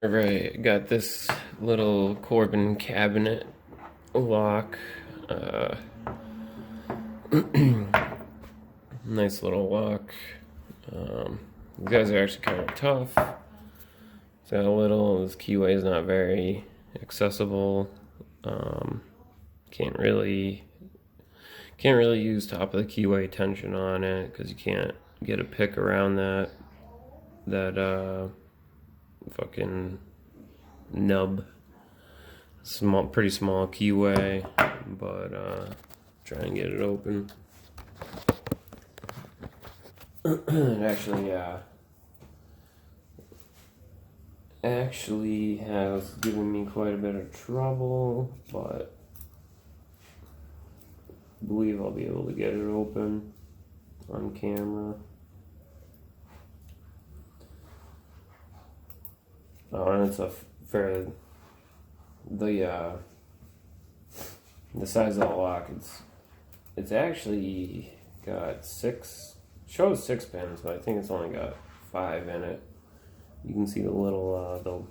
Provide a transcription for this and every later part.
Alright, got this little Corbin cabinet lock. Nice little lock. These guys are actually kind of tough. It's got a little, this keyway is not very accessible. Can't really use top of the keyway tension on it because you can't get a pick around that fucking nub. Pretty small keyway, but try and get it open. It actually has given me quite a bit of trouble, but I believe I'll be able to get it open on camera. Oh, and it's the size of the lock. It's actually got shows 6 pins, but I think it's only got 5 in it. You can see the little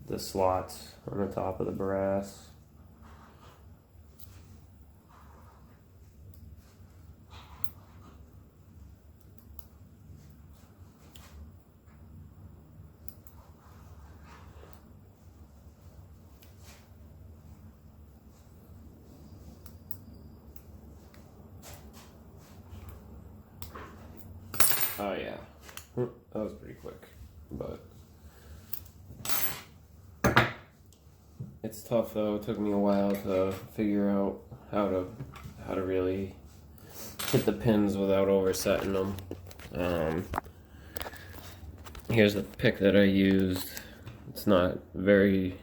the slots on the top of the brass. Oh yeah, that was pretty quick, but it's tough though. It took me a while to figure out how to really hit the pins without oversetting them. Here's the pick that I used. It's not very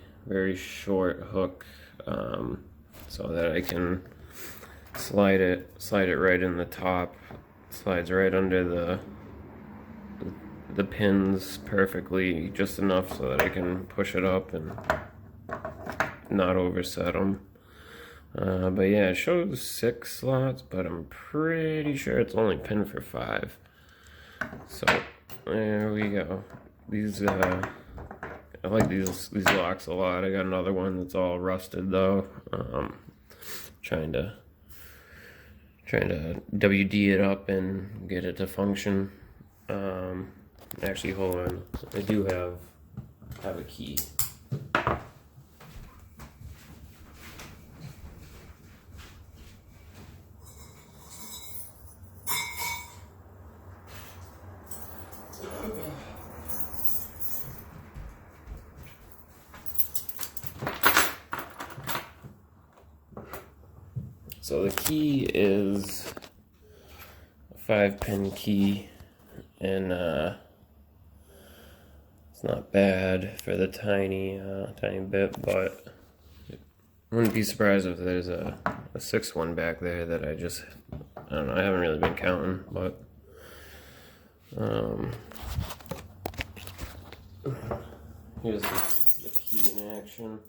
short hook, so that I can slide it right in the top. Slides right under the pins perfectly, just enough so that I can push it up and not overset them. But yeah, it shows 6 slots, but I'm pretty sure it's only pinned for 5. So there we go. I like these locks a lot. I got another one that's all rusted though. Trying to WD it up and get it to function. Actually, hold on. I do have a key. So the key is a 5-pin key, and it's not bad for the tiny bit, but I wouldn't be surprised if there's a 6th one back there that I don't know, I haven't really been counting, but here's the key in action.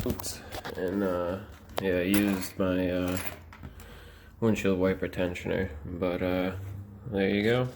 Oops. And yeah, I used my windshield wiper tensioner, but there you go.